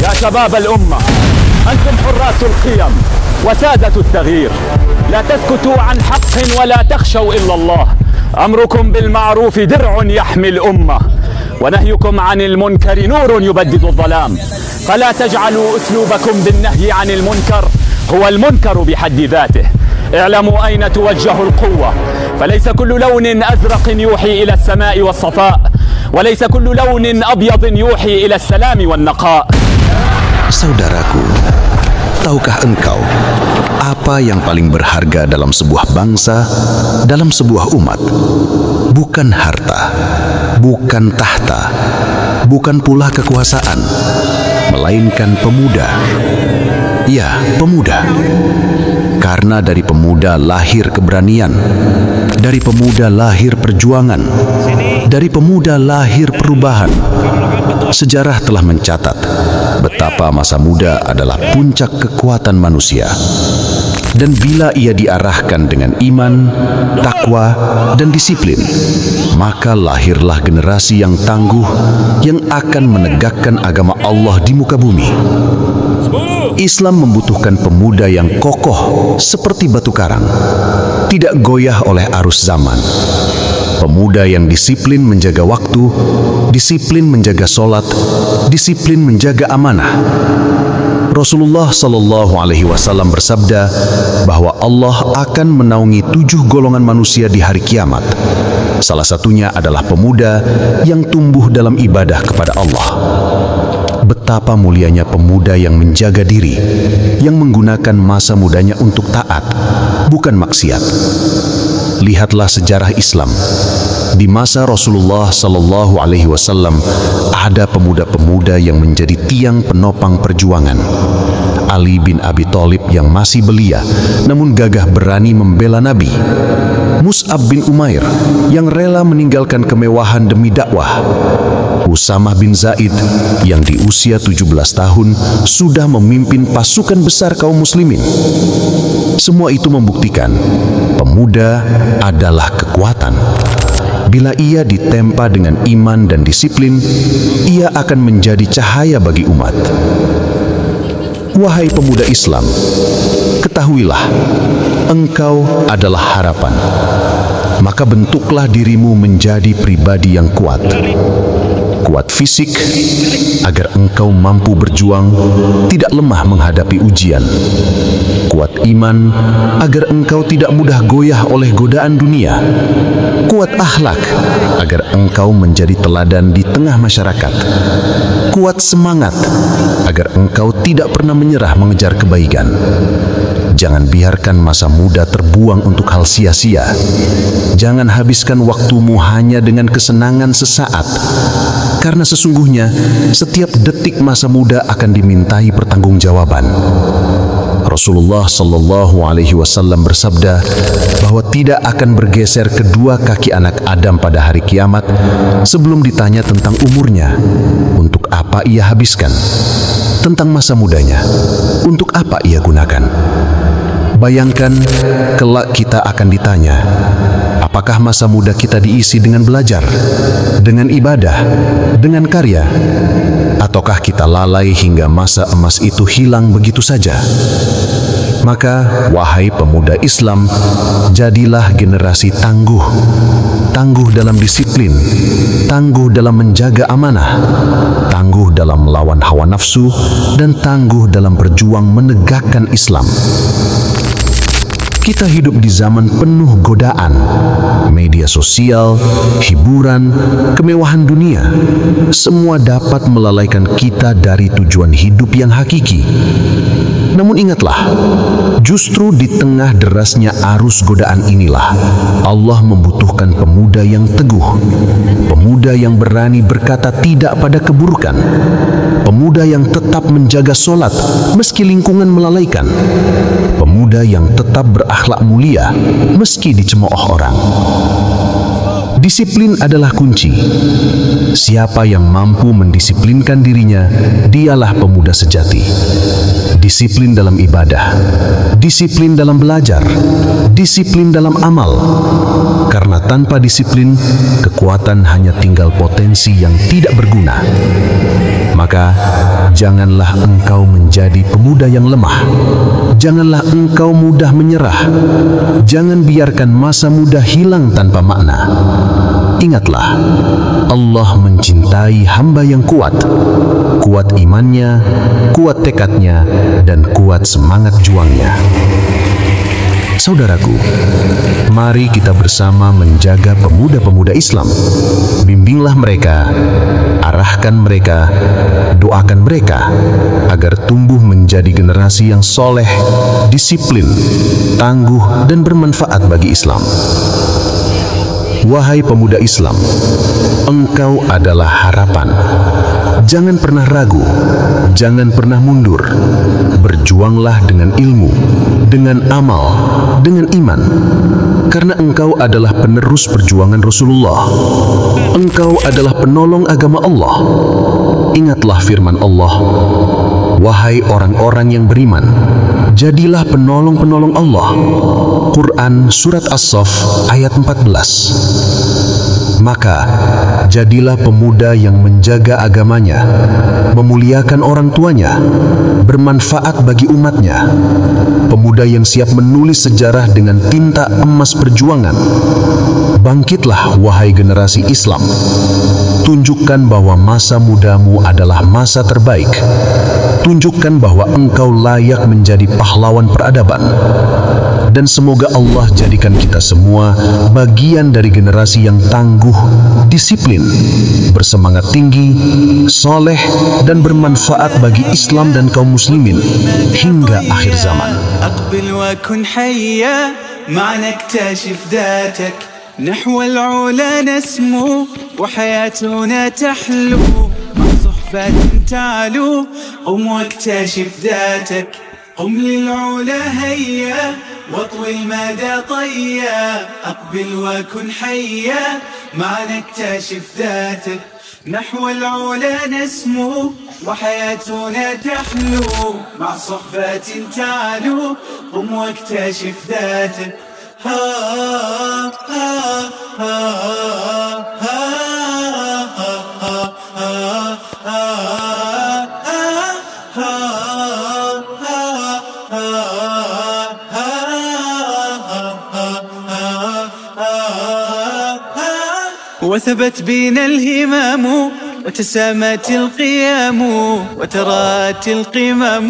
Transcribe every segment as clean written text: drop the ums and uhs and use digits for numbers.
يا شباب الأمة، أنتم حراس القيم وسادة التغيير، لا تسكتوا عن حق ولا تخشوا إلا الله. أمركم بالمعروف درع يحمي الأمة، ونهيكم عن المنكر نور يبدد الظلام. فلا تجعلوا أسلوبكم بالنهي عن المنكر هو المنكر بحد ذاته. اعلموا أين توجه القوة، فليس كل لون أزرق يوحي إلى السماء والصفاء، وليس كل لون أبيض يوحي إلى السلام والنقاء. Saudaraku, tahukah engkau apa yang paling berharga dalam sebuah bangsa, dalam sebuah umat? Bukan harta, bukan tahta, bukan pula kekuasaan, melainkan pemuda. Ya, pemuda. Karena dari pemuda lahir keberanian, dari pemuda lahir perjuangan, dari pemuda lahir perubahan. Sejarah telah mencatat betapa masa muda adalah puncak kekuatan manusia. Dan bila ia diarahkan dengan iman, takwa, dan disiplin, maka lahirlah generasi yang tangguh yang akan menegakkan agama Allah di muka bumi. Islam membutuhkan pemuda yang kokoh seperti batu karang, tidak goyah oleh arus zaman. Pemuda yang disiplin menjaga waktu, disiplin menjaga sholat, disiplin menjaga amanah. Rasulullah Shallallahu Alaihi Wasallam bersabda bahwa Allah akan menaungi 7 golongan manusia di hari kiamat. Salah satunya adalah pemuda yang tumbuh dalam ibadah kepada Allah. Betapa mulianya pemuda yang menjaga diri, yang menggunakan masa mudanya untuk taat, bukan maksiat. Lihatlah sejarah Islam. Di masa Rasulullah Sallallahu Alaihi Wasallam ada pemuda-pemuda yang menjadi tiang penopang perjuangan. Ali bin Abi Thalib yang masih belia, namun gagah berani membela Nabi. Mus'ab bin Umair yang rela meninggalkan kemewahan demi dakwah. Usamah bin Zaid yang di usia 17 tahun sudah memimpin pasukan besar kaum muslimin. Semua itu membuktikan pemuda adalah kekuatan. Bila ia ditempa dengan iman dan disiplin, ia akan menjadi cahaya bagi umat. Wahai pemuda Islam, ketahuilah, engkau adalah harapan. Maka bentuklah dirimu menjadi pribadi yang kuat. Kuat fisik, agar engkau mampu berjuang, tidak lemah menghadapi ujian. Kuat iman, agar engkau tidak mudah goyah oleh godaan dunia. Kuat akhlak, agar engkau menjadi teladan di tengah masyarakat. Kuat semangat, agar engkau tidak pernah menyerah mengejar kebaikan. Jangan biarkan masa muda terbuang untuk hal sia-sia. Jangan habiskan waktumu hanya dengan kesenangan sesaat. Karena sesungguhnya setiap detik masa muda akan dimintai pertanggungjawaban. Rasulullah Shallallahu Alaihi Wasallam bersabda bahwa tidak akan bergeser kedua kaki anak Adam pada hari kiamat sebelum ditanya tentang umurnya, untuk apa ia habiskan, tentang masa mudanya, untuk apa ia gunakan. Bayangkan kelak kita akan ditanya, apakah masa muda kita diisi dengan belajar, dengan ibadah, dengan karya, ataukah kita lalai hingga masa emas itu hilang begitu saja? Maka, wahai pemuda Islam, jadilah generasi tangguh. Tangguh dalam disiplin, tangguh dalam menjaga amanah, tangguh dalam melawan hawa nafsu, dan tangguh dalam berjuang menegakkan Islam. Kita hidup di zaman penuh godaan, media sosial, hiburan, kemewahan dunia. Semua dapat melalaikan kita dari tujuan hidup yang hakiki. Namun ingatlah, justru di tengah derasnya arus godaan inilah Allah membutuhkan pemuda yang teguh, pemuda yang berani berkata tidak pada keburukan, pemuda yang tetap menjaga sholat meski lingkungan melalaikan, pemuda yang tetap berakhlak mulia meski dicemooh orang. Disiplin adalah kunci. Siapa yang mampu mendisiplinkan dirinya, dialah pemuda sejati. Disiplin dalam ibadah, disiplin dalam belajar, disiplin dalam amal. Karena tanpa disiplin, kekuatan hanya tinggal potensi yang tidak berguna. Maka, janganlah engkau menjadi pemuda yang lemah. Janganlah engkau mudah menyerah. Jangan biarkan masa muda hilang tanpa makna. Ingatlah, Allah mencintai hamba yang kuat. Kuat imannya, kuat tekadnya, dan kuat semangat juangnya. Saudaraku, mari kita bersama menjaga pemuda-pemuda Islam. Bimbinglah mereka, arahkan mereka, doakan mereka agar tumbuh menjadi generasi yang soleh, disiplin, tangguh, dan bermanfaat bagi Islam. Wahai pemuda Islam, engkau adalah harapan. Jangan pernah ragu, jangan pernah mundur. Berjuanglah dengan ilmu, dengan amal, dengan iman. Karena engkau adalah penerus perjuangan Rasulullah. Engkau adalah penolong agama Allah. Ingatlah firman Allah, wahai orang-orang yang beriman, jadilah penolong-penolong Allah. Quran Surat As-Saff ayat 14. Maka, jadilah pemuda yang menjaga agamanya, memuliakan orang tuanya, bermanfaat bagi umatnya. Pemuda yang siap menulis sejarah dengan tinta emas perjuangan. Bangkitlah, wahai generasi Islam. Tunjukkan bahwa masa mudamu adalah masa terbaik. Tunjukkan bahwa engkau layak menjadi pahlawan peradaban. Dan semoga Allah jadikan kita semua bagian dari generasi yang tangguh, disiplin, bersemangat tinggi, soleh, dan bermanfaat bagi Islam dan kaum muslimin hingga akhir zaman. أقبل وكن حيا معنا اكتشف ذاتك نحو العلا نسمو وحياتنا تحلو مع صحبة تعلو قم واكتشف ذاتك قم للعلا هيا واطوي المدى طيا أقبل وكن حيا معنا اكتشف ذاتك نحو العلا نسمو وحياتنا تحلو مع صحبة تعلو قم واكتشف ذاتك ها ها ها ها وثبت بنا الهمام وتسامت القيام وترات القمم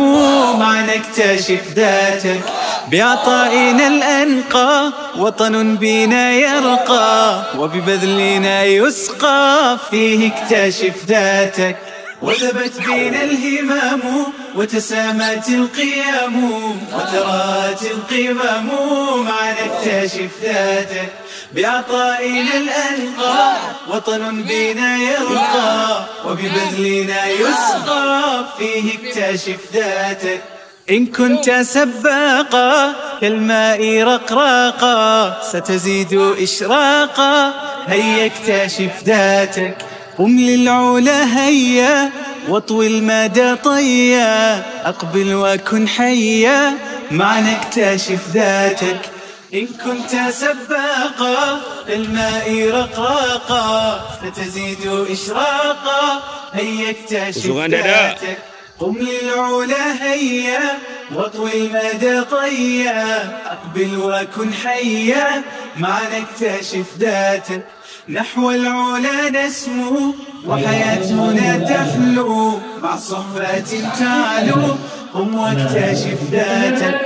معنا اكتشف ذاتك بعطائنا الأنقى وطن بنا يرقى وببذلنا يسقى فيه اكتشف ذاتك وثبت بنا الهمام وتسامت القيام وترات القمم معنا اكتشف ذاتك بعطائنا الأنقى وطن بنا يرقى وببذلنا يسقى فيه اكتشف ذاتك إن كنت سباقا كالماء رقراقا ستزيد إشراقا هيا اكتشف ذاتك قم للعلا هيا واطوي المدى طيا أقبل وكن حيا معنا اكتشف ذاتك إن كنت سباقا الماء رقراقا ستزيد إشراقا هيا اكتشف ذاتك قم للعلا هيا واطوي المدى طيا أقبل وكن حيا معنا اكتشف ذاتك نحو العلا نسمو وحياتنا تحلو مع صحبة تعلو قم واكتشف ذاتك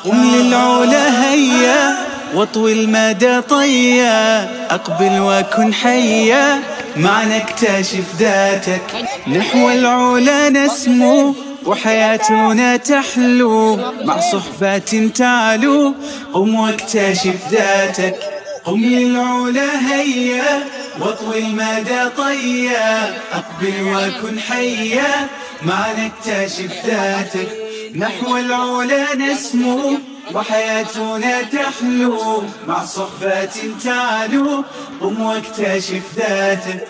قم للعلا هيا واطوي المدى طيا أقبل وكن حيا معنا اكتشف ذاتك نحو العلا نسمو وحياتنا تحلو مع صحبة تعلو قم واكتشف ذاتك قم للعلا هيا واطوي المدى طيا أقبل وكن حيا معنا اكتشف ذاتك نحو العلا نسمو وحياتنا تحلو مع صحبة تعلو قم واكتشف ذاتك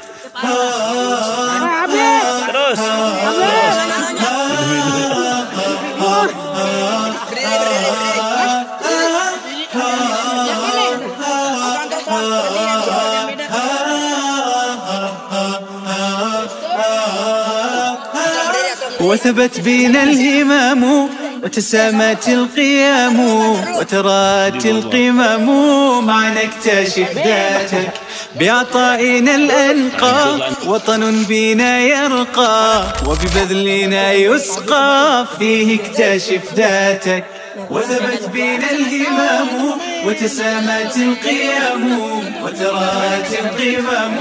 وثبت بنا الهمام وتسامت القيام وترات القمم معا نكتشف ذاتك بعطائنا الأنقى وطن بنا يرقى وببذلنا يسقى فيه اكتشف ذاتك وثبت بنا الهمام وتسامت القيام وترات القمم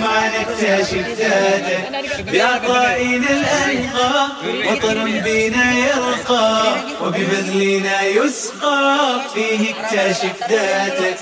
معا نكتشف ذاتك بعطائنا الأنقى وطن بنا يرقى وببذلنا يسقى فيه اكتشف ذاتك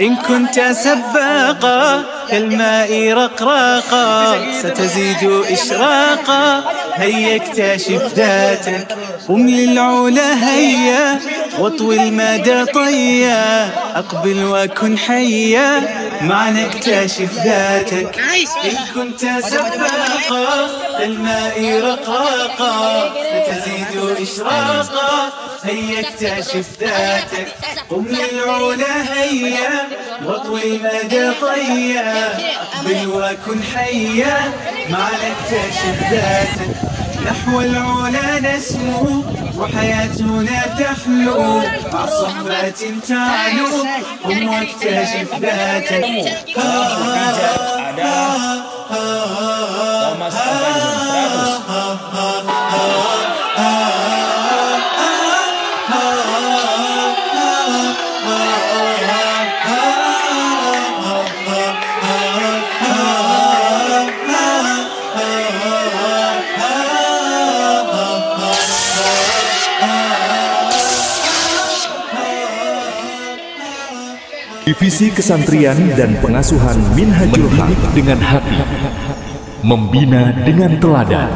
إن كنت سباقا كالماء رقراقا ستزيد إشراقا هيا اكتشف ذاتك قم للعلا هيا واطوي المدى طيا أقبل وكن حيا معنا اكتشف ذاتك إن كنت سباقا كالماء رقراقا ستزيد إشراقا هيا اكتشف ذاتك قم للعلا هيا واطوي المدى طيا أقبل وكن حيا معنا اكتشف ذاتك نحو العلا نسمو وحياتنا تحلو مع صحبات تعلو قم واكتشف ذاتك Divisi Kesantrian dan Pengasuhan Minhajul Haq dengan hati, membina dengan teladan.